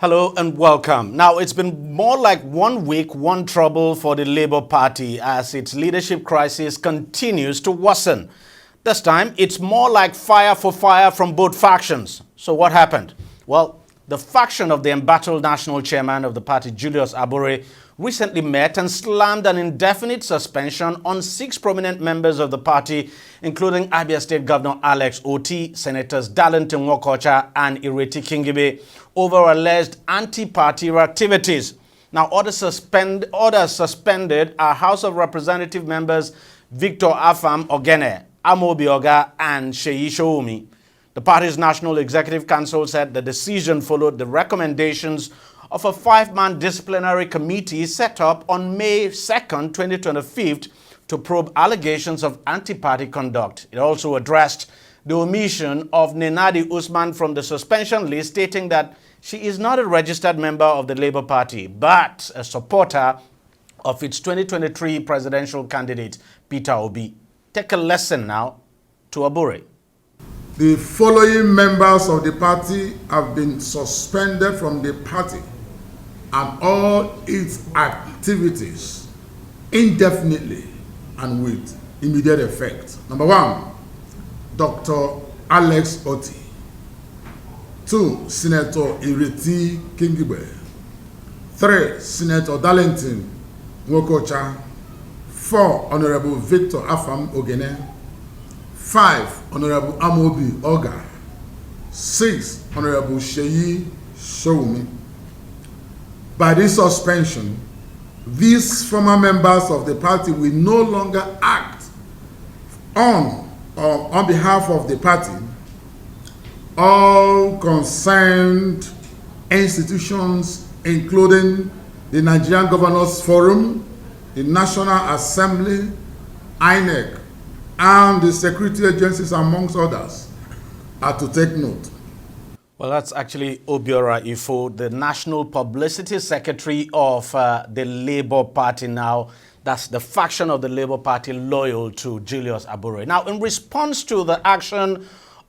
Hello and welcome. Now, it's been more like 1 week, one trouble for the Labour Party as its leadership crisis continues to worsen. This time, it's more like fire for fire from both factions. So what happened? Well, the faction of the embattled national chairman of the party, Julius Abure, recently met and slammed an indefinite suspension on 6 prominent members of the party, including Abia State Governor Alex Oti, Senators Darlington Wokocha and Ireti Kingibe, over alleged anti-party activities. Now, others suspended are House of Representative members Victor Afam Ogene, Amobi Oga, and Sheyi Shoumi. The party's National Executive Council said the decision followed the recommendations of a 5-man disciplinary committee set up on May 2nd, 2025 to probe allegations of anti-party conduct. It also addressed the omission of Nenadi Usman from the suspension list, stating that she is not a registered member of the Labour Party, but a supporter of its 2023 presidential candidate, Peter Obi. Take a lesson now to Abure. The following members of the party have been suspended from the party and all its activities indefinitely and with immediate effect. Number 1, Dr. Alex Oti. 2, Senator Ireti Kingibe. 3, Senator Darlington Wokocha. 4, Honorable Victor Afam Ogene. 5, Honorable Amobi Oga. 6, Honorable Sheyi Shoumi. By this suspension, these former members of the party will no longer act on behalf of the party. All concerned institutions, including the Nigerian Governors Forum, the National Assembly, INEC, and the security agencies, amongst others, are to take note. Well, that's actually Obiora Ifo, the National Publicity Secretary of the Labour Party now. That's the faction of the Labour Party loyal to Julius Abure. Now, in response to the action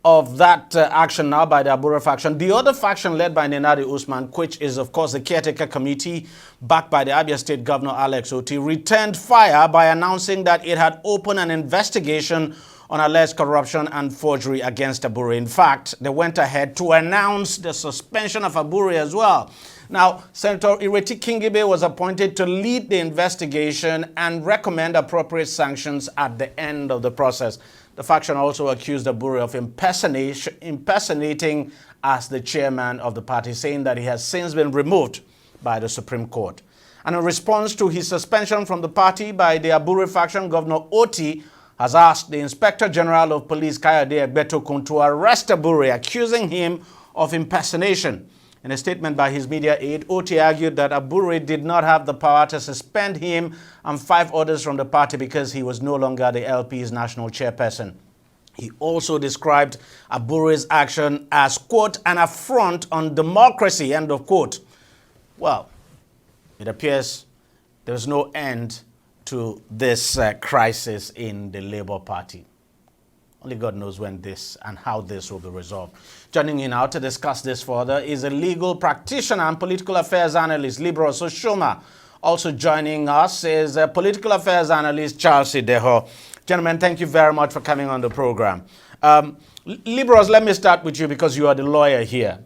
of that action now by the Abure faction, the other faction led by Nenadi Usman, which is, of course, the caretaker committee backed by the Abia State Governor Alex Oti, returned fire by announcing that it had opened an investigation on alleged corruption and forgery against Abure. In fact, they went ahead to announce the suspension of Abure as well. Now, Senator Ireti Kingibe was appointed to lead the investigation and recommend appropriate sanctions at the end of the process. The faction also accused Abure of impersonating as the chairman of the party, saying that he has since been removed by the Supreme Court. And in response to his suspension from the party by the Abure faction, Governor Oti has asked the Inspector General of Police, Kayode Egbetokun, to arrest Abure, accusing him of impersonation. In a statement by his media aide, Oti argued that Abure did not have the power to suspend him and 5 others from the party because he was no longer the LP's national chairperson. He also described Abure's action as, quote, an affront on democracy, end of quote. Well, it appears there's no end to this crisis in the Labour Party. Only God knows when this and how this will be resolved. Joining me now to discuss this further is a legal practitioner and political affairs analyst, Libros Oshoma. Also joining us is a political affairs analyst, Charles Ideho. Gentlemen, thank you very much for coming on the program. Libros, let me start with you because you are the lawyer here.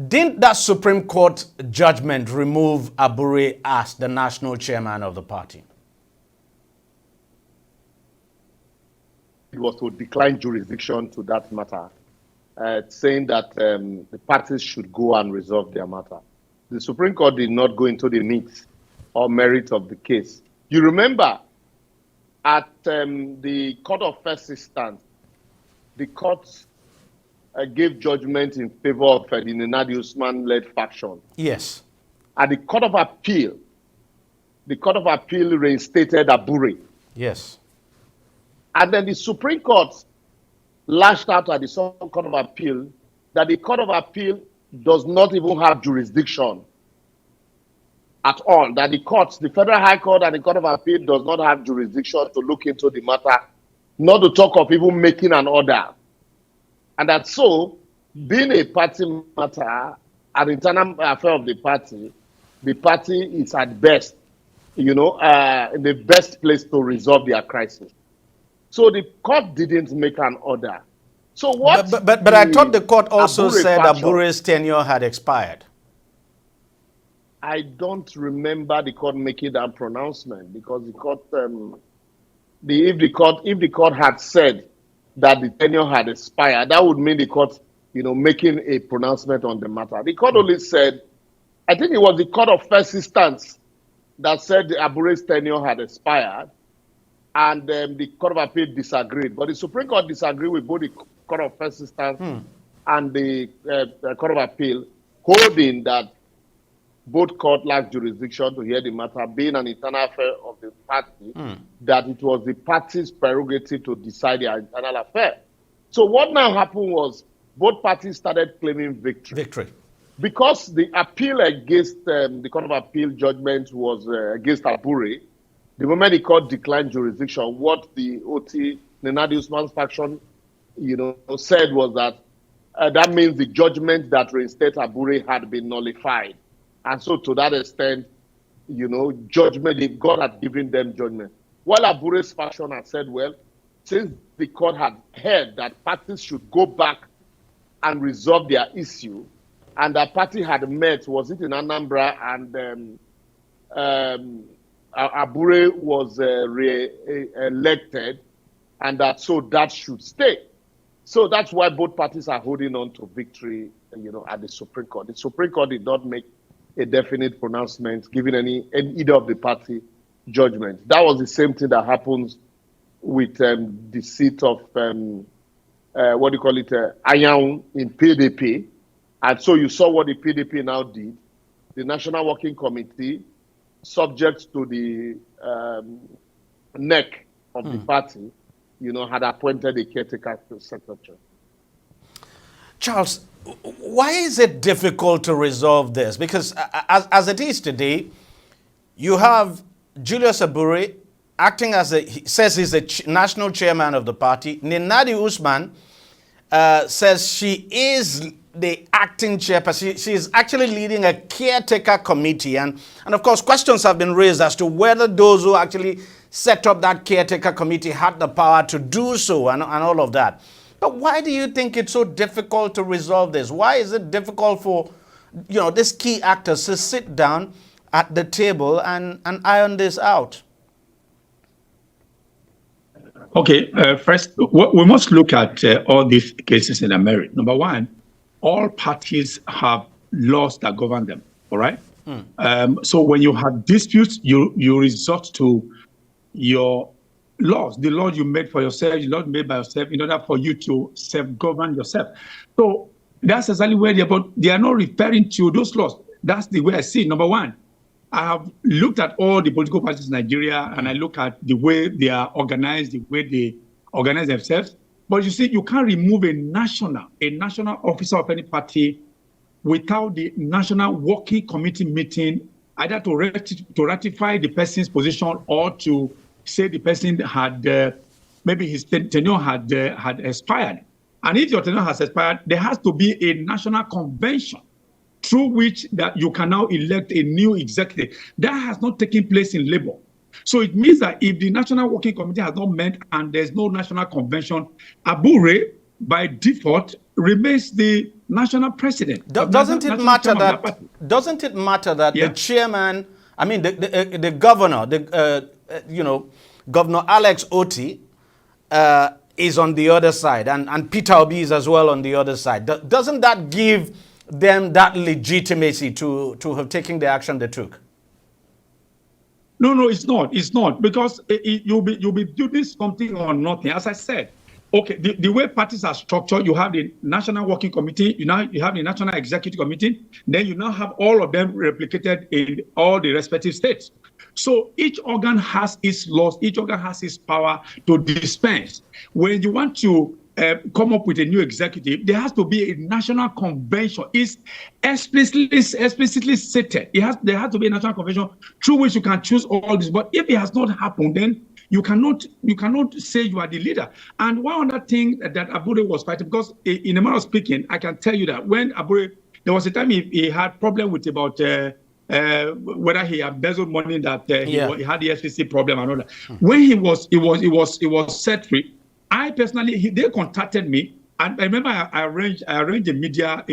Didn't that Supreme Court judgment remove Abure as the national chairman of the party? It was to decline jurisdiction to that matter, saying that the parties should go and resolve their matter. The Supreme Court did not go into the meat or merit of the case. You remember at the Court of First Instance, the court gave judgment in favor of the Nenadi Usman-led faction. Yes. At the Court of Appeal reinstated Abure. Yes. And then the Supreme Court lashed out at the Court of Appeal that the Court of Appeal does not even have jurisdiction at all, that the courts, the Federal High Court and the Court of Appeal does not have jurisdiction to look into the matter, not to talk of even making an order. And that so, being a party matter an internal affair of the party is at best, in the best place to resolve their crisis. So the court didn't make an order. So what? But I thought the court also Abure said faction, Abure's tenure had expired. I don't remember the court making that pronouncement, because the court, if the court had said that the tenure had expired, that would mean the court, making a pronouncement on the matter. The court only said, I think it was the court of first instance that said the Abure's tenure had expired, and the Court of Appeal disagreed. But the Supreme Court disagreed with both the Court of First Instance and the Court of Appeal, holding that both courts lacked jurisdiction to hear the matter, being an internal affair of the party, that it was the party's prerogative to decide their internal affair. So what now happened was both parties started claiming victory. Because the appeal against the Court of Appeal judgment was against Abure, the moment the court declined jurisdiction, what the OT, the Nadi Usman's faction, said was that that means the judgment that reinstated Abure had been nullified. And so to that extent, judgment, God had given them judgment. While Abure's faction had said, well, since the court had heard that parties should go back and resolve their issue, and the party had met, was it in Anambra, and Abure was re-elected, and that should stay. So that's why both parties are holding on to victory, at the Supreme Court. The Supreme Court did not make a definite pronouncement giving either of the party judgment. That was the same thing that happens with the seat of Ayaun in PDP. And so you saw what the PDP now did. The National Working Committee, subject to the neck of the party, had appointed a caretaker secretary. Charles, why is it difficult to resolve this? Because as it is today, you have Julius Abure acting he says he's the national chairman of the party. Nadi Usman says she is the acting chairperson. She is actually leading a caretaker committee. And of course, questions have been raised as to whether those who actually set up that caretaker committee had the power to do so and all of that. But why do you think it's so difficult to resolve this? Why is it difficult for, these key actors to sit down at the table and iron this out? Okay, first, we must look at all these cases in America. Number one, all parties have laws that govern them, all right? So when you have disputes, you resort to your laws, the laws you made for yourself, the laws made by yourself, in order for you to self-govern yourself. So that's exactly where they are not referring to those laws. That's the way I see it. Number one, I have looked at all the political parties in Nigeria, and I look at the way they are organized, the way they organize themselves. But you see, you can't remove a national officer of any party without the National Working Committee meeting, either to ratify the person's position or to say the person had, maybe his tenure had expired. And if your tenure has expired, there has to be a national convention through which that you can now elect a new executive. That has not taken place in Labour. So it means that if the National Working Committee has not met and there's no national convention, Abure, by default, remains the national president. Doesn't it matter that the chairman, the governor, Governor Alex Oti is on the other side, and Peter Obi is as well on the other side. Doesn't that give them that legitimacy to have taken the action they took? No, it's not. It's not, because you'll be building something on nothing. As I said, okay, the way parties are structured, you have the National Working Committee, you have the National Executive Committee, then you now have all of them replicated in all the respective states. So each organ has its laws, each organ has its power to dispense. When you want to come up with a new executive, there has to be a national convention. It's explicitly stated. There has to be a national convention through which you can choose all this. But if it has not happened, then you cannot say you are the leader. And one other thing that Abure was fighting, because in a manner of speaking, I can tell you that when Abure There was a time he had problem with about whether he embezzled money that he had the SPC problem and all that. When he was set free, I personally they contacted me, and I remember I arranged a media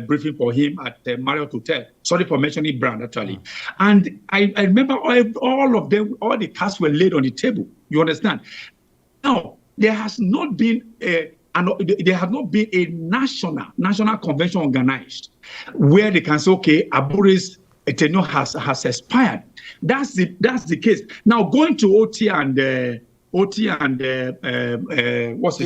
briefing for him at Marriott Hotel. Sorry for mentioning brand actually. And I remember all of them, all the cards were laid on the table. You understand? Now there has not been a national convention organized where they can say, okay, Aburi's tenure has expired. That's the case. Now going to OT and what's his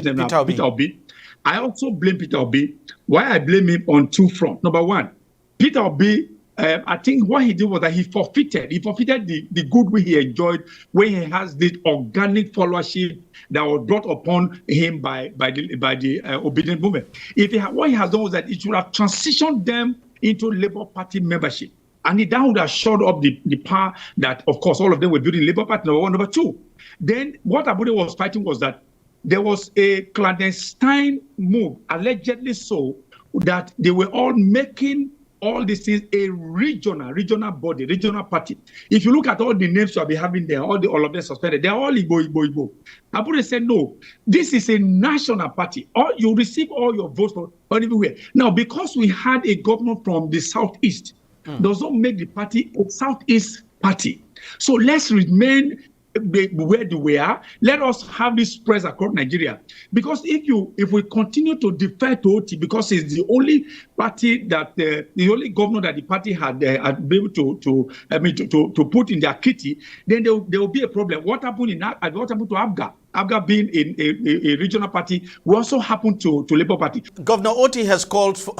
name now? Peter Abib. I also blame Peter Abib. Why I blame him on two fronts. Number one, Peter Abib, I think what he did was that he forfeited the goodwill he enjoyed when he has this organic followership that was brought upon him by the obedient movement. What he has done was that it should have transitioned them into Labour Party membership. And that would have shored up the power that, of course, all of them were building Labour Party, number one. Number two, then what Abude was fighting was that there was a clandestine move, allegedly so, that they were all making all these things a regional body, regional party. If you look at all the names you have been having there, all of them suspended, they're all Igbo. Abude said, no, this is a national party. You receive all your votes from everywhere. Now, because we had a governor from the southeast, does not make the party a southeast party. So let's remain where we are. Let us have this spread across Nigeria. Because if we continue to defer to OT, because it's the only party that the only governor that the party had been able to put in their kitty, then there will be a problem. What happened to ABGA? ABGA being a regional party, we also happen to Labour Party. Governor Oti has called for,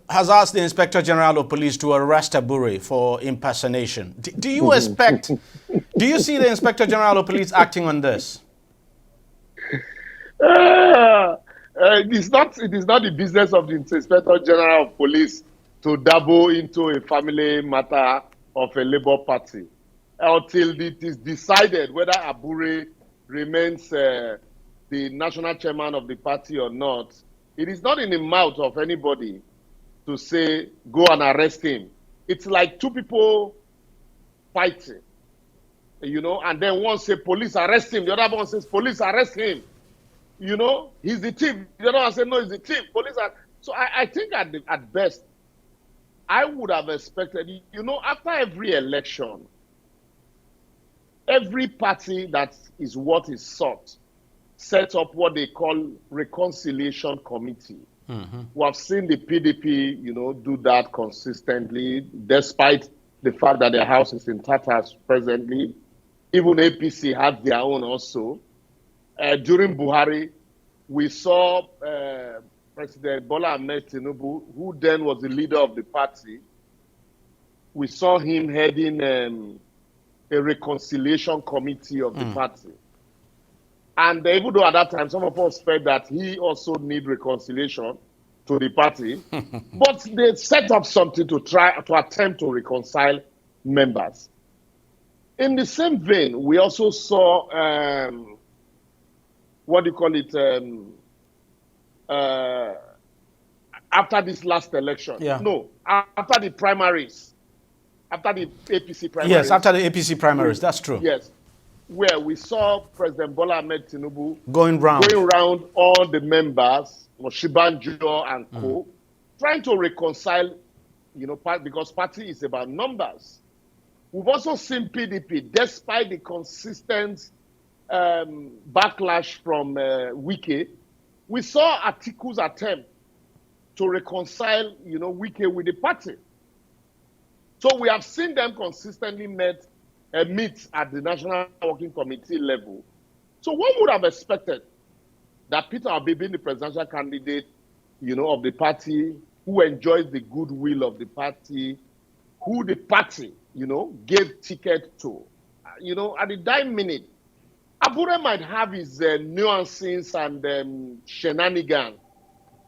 has asked the Inspector General of Police to arrest Abure for impersonation. Do you expect, do you see the Inspector General of Police acting on this? It is not the business of the Inspector General of Police to dabble into a family matter of a Labour Party until it is decided whether Abure remains the national chairman of the party or not. It is not in the mouth of anybody to say, go and arrest him. It's like two people fighting, and then one says, police arrest him. The other one says, police arrest him. He's the thief. The other one says, no, he's the thief. So I think at best, I would have expected, after every election, every party that is what is sought set up what they call reconciliation committee. We have seen the PDP, do that consistently, despite the fact that their house is in tatters presently. Even APC had their own also. During Buhari, we saw President Bola Ahmed Tinubu, who then was the leader of the party. We saw him heading a reconciliation committee of the party. And even though at that time some of us felt that he also need reconciliation to the party, but they set up something to attempt to reconcile members. In the same vein, we also saw after this last election. After the primaries. After the APC primaries. Yes, after the APC primaries, that's true. Yes, where we saw President Bola Ahmed Tinubu going round all the members, Shibanjo and co, trying to reconcile, because party is about numbers. We've also seen PDP, despite the consistent backlash from Wike, we saw Atiku's attempt to reconcile, Wike with the party. So we have seen them consistently meet at the National Working Committee level. So one would have expected that Peter Abib, being the presidential candidate, of the party, who enjoys the goodwill of the party, who the party, gave ticket to, at the dying minute, Abure might have his nuances and shenanigans,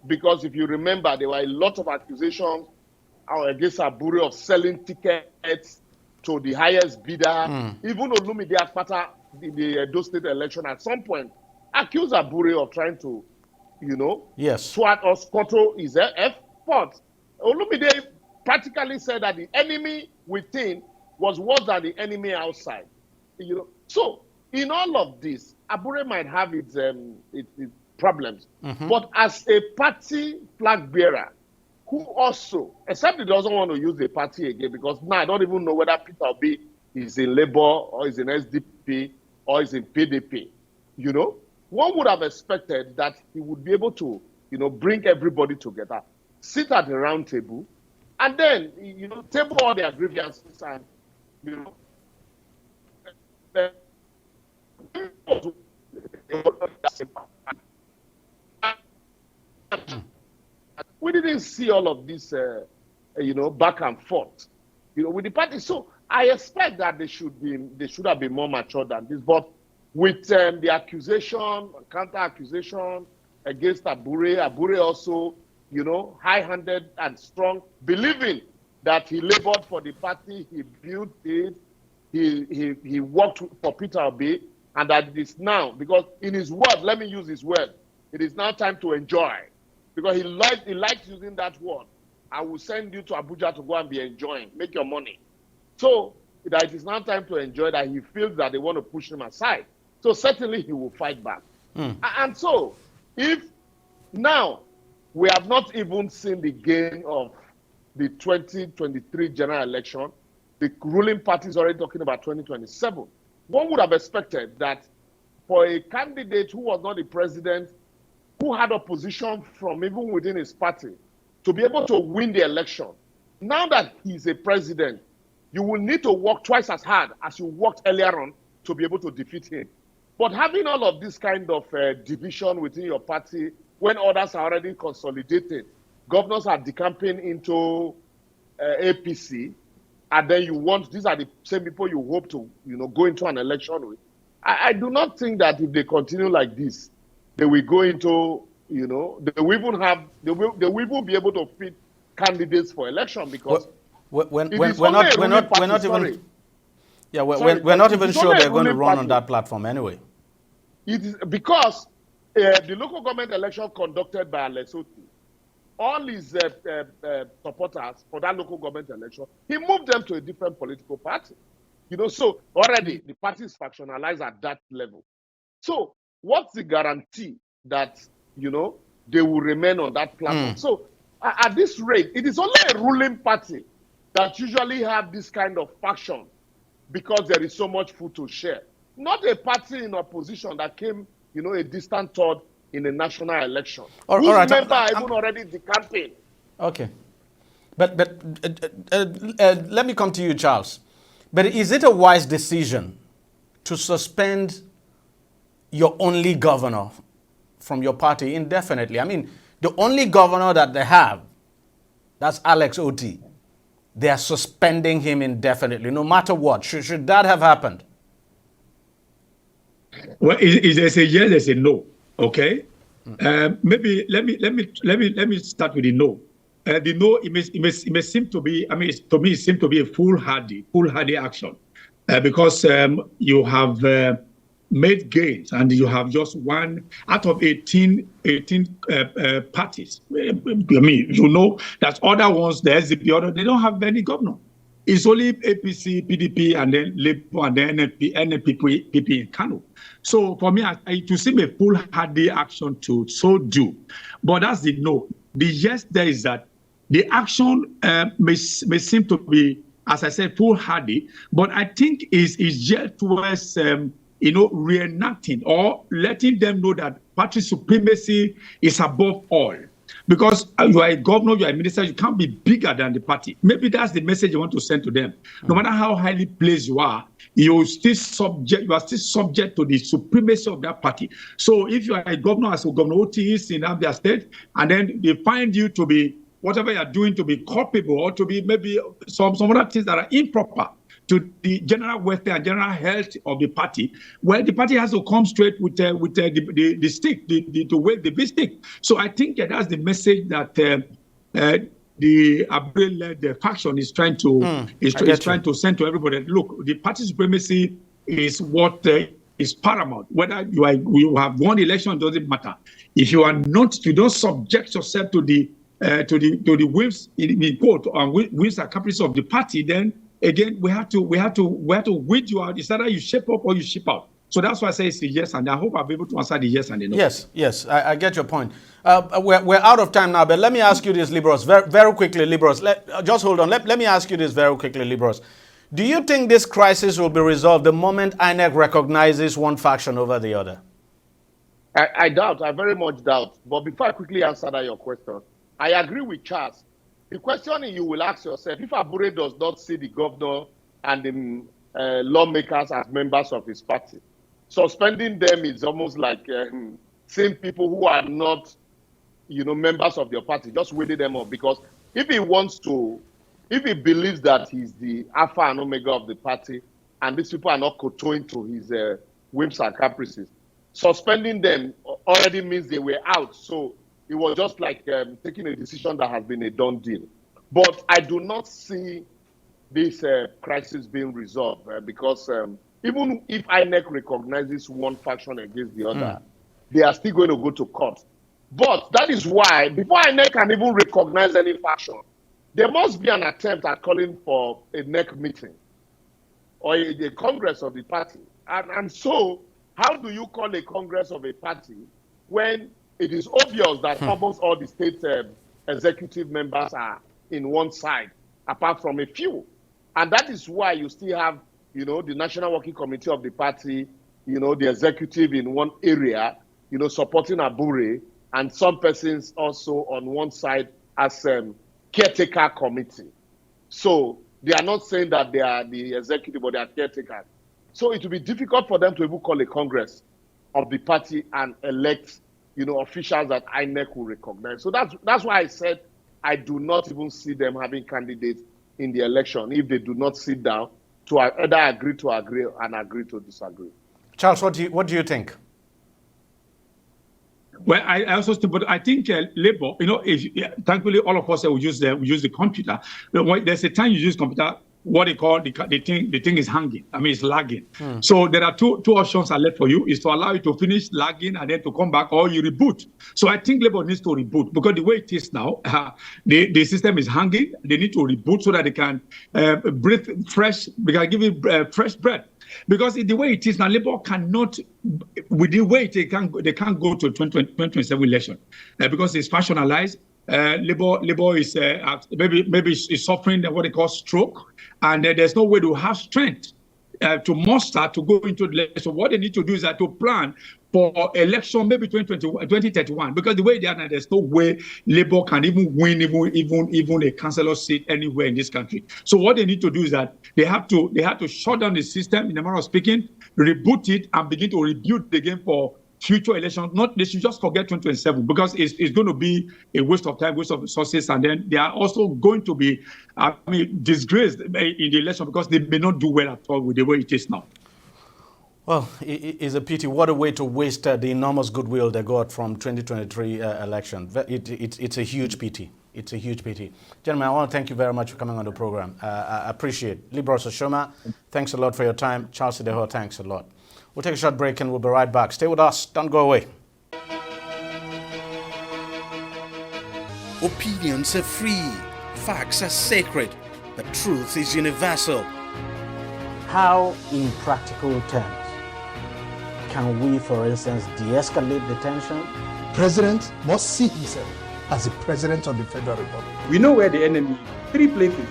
because if you remember, there were a lot of accusations against Abure of selling tickets to the highest bidder. Even Olumide Akpata, the Edo State election, at some point, accused Abure of trying to, swat or scuttle his effort Olumide practically said that the enemy within was worse than the enemy outside. So in all of this, Abure might have its problems, but as a party flag bearer, who also, except he doesn't want to use the party again, because now I don't even know whether Peter Obi is in Labour or is in SDP or is in PDP. One would have expected that he would be able to, bring everybody together, sit at the round table, and then, table all their grievances and, we didn't see all of this, back and forth, with the party. So I expect that they should have been more mature than this. But with the accusation, counter-accusation against Abure also, high-handed and strong, believing that he labored for the party, he built it, he worked for Peter Obi, and that it is now, because in his word, let me use his word, it is now time to enjoy. Because he likes using that word. I will send you to Abuja to go and be enjoying, make your money. So that it is now time to enjoy, that he feels that they want to push him aside. So certainly he will fight back. And so if now we have not even seen the gain of the 2023 general election, the ruling party is already talking about 2027. One would have expected that for a candidate who was not the president, who had opposition from even within his party, to be able to win the election, now that he's a president, you will need to work twice as hard as you worked earlier on to be able to defeat him. But having all of this kind of division within your party, when others are already consolidated, governors are decamping into APC, and then these are the same people you hope to, go into an election with. I do not think that if they continue like this, they will go into, they will even be able to fit candidates for election, because we're not even sure they're going to run on that platform anyway. It is because the local government election conducted by Lesotho, all his supporters for that local government election, he moved them to a different political party. So already the party is factionalized at that level. So what's the guarantee that, they will remain on that platform? So at this rate, it is only a ruling party that usually have this kind of faction because there is so much food to share. Not a party in opposition that came, a distant third in a national election. All right. Members are even already decamping. Okay. But let me come to you, Charles. But is it a wise decision to suspend your only governor from your party indefinitely? I mean, the only governor that they have, that's Alex Oti. They are suspending him indefinitely, no matter what. Should that have happened? Well, there's a yes, there's a no. Okay. Maybe let me start with the no. The no, it may seem to be. I mean, to me, it seems to be a foolhardy action, because you have made gains and you have just one out of 18 parties. I mean, that other ones, the SDP, they don't have any governor. It's only APC, PDP, and then Labour, and then NPP in Kano. So for me, to seem a foolhardy action to so do. But that's the no. The yes there is that the action may seem to be, as I said, foolhardy, but I think is geared towards reenacting or letting them know that party supremacy is above all. Because you are a governor, you are a minister, you can't be bigger than the party. Maybe that's the message you want to send to them. No matter how highly placed you are still subject to the supremacy of that party. So if you are a governor, as a governor Oti is in Abia State, and then they find you to be, whatever you are doing, to be culpable or to be maybe some other things that are improper to the general welfare and general health of the party, well, the party has to come straight with the stick, the big stick. So I think that's the message that the Abib-led faction is trying to send to everybody. Look, the party supremacy is what is paramount. Whether you have won election, doesn't matter. If you are not, you don't subject yourself to the to the whims in quote whims and caprices of the party, then again we have to weed you out. It's either you shape up or you ship out. So that's why I say it's a yes, and I hope I'll be able to answer the yes and the no. Yes, I get your point. We're out of time now, but let me ask you this, Libros, very quickly, Libros. Just hold on. Let me ask you this very quickly, Libros. Do you think this crisis will be resolved the moment INEC recognizes one faction over the other? I doubt. I very much doubt. But before I quickly answer that your question, I agree with Charles. The question you will ask yourself, if Abure does not see the governor and the lawmakers as members of his party, suspending them is almost like seeing people who are not, members of your party, just weeding them up. Because if he believes that he's the alpha and omega of the party, and these people are not kowtowing to his whims and caprices, suspending them already means they were out. So it was just like taking a decision that has been a done deal. But I do not see this crisis being resolved because even if INEC recognizes one faction against the other, they are still going to go to court. But that is why, before INEC can even recognize any faction, there must be an attempt at calling for a NEC meeting or a congress of the party. And so, how do you call a congress of a party when it is obvious that almost all the state executive members are in one side, apart from a few? And that is why you still have, the National Working Committee of the party, the executive in one area, supporting Abure, and some persons also on one side as caretaker committee. So they are not saying that they are the executive, but they are caretakers. So it will be difficult for them to even call a congress of the party and elect, officials that INEC will recognize. So that's why I said I do not even see them having candidates in the election if they do not sit down to either agree to agree and agree to disagree. Charles, what do you think? Well, I also think, but I think Labour, thankfully all of us will use the computer. But there's a time you use computer, what they call the thing is hanging. I mean, it's lagging. So there are two options are left for you: is to allow you to finish lagging and then to come back, or you reboot. So I think Labour needs to reboot because the way it is now, the system is hanging. They need to reboot so that they can breathe fresh. They can give it fresh breath. Because the way it is now, Labour cannot, with the way they can't go to 2027 election because it's factionalized. Labour is maybe is suffering what they call stroke, and there's no way to have strength to muster to go into the election. So what they need to do is to plan for election maybe 2031, because the way they are now, there's no way Labour can even win even a councillor seat anywhere in this country. So what they need to do is that they have to shut down the system, in a manner of speaking, reboot it, and begin to rebuild again for future elections. They should just forget 2027 because it's going to be a waste of time, waste of resources, and then they are also going to be, disgraced in the election because they may not do well at all with the way it is now. Well, it's a pity. What a way to waste the enormous goodwill they got from 2023 election. It's a huge pity. It's a huge pity. Gentlemen, I want to thank you very much for coming on the program. I appreciate it. Libros Oshoma, thanks a lot for your time. Charles Ideho, thanks a lot. We'll take a short break and we'll be right back. Stay with us. Don't go away. Opinions are free. Facts are sacred. But truth is universal. How, in practical terms, can we, for instance, de-escalate the tension? President must see himself as the President of the Federal Republic. We know where the enemy is. 3 places.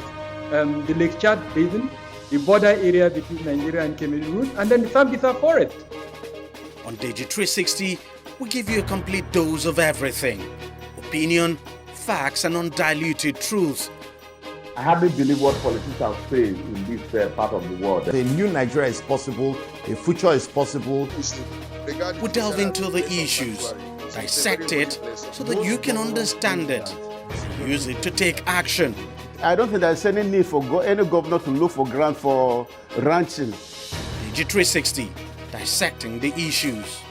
The Lake Chad Basin, the border area between Nigeria and Cameroon, and then the Sambisa Forest. On DEJI 360, we give you a complete dose of everything. Opinion, facts, and undiluted truth. I hardly believe what politicians say in this part of the world. A new Nigeria is possible, a future is possible. We delve into the issues, dissect it so that you can understand it, use it to take action. I don't think there's any need for any governor to look for grant for ranching. DEJI 360, dissecting the issues.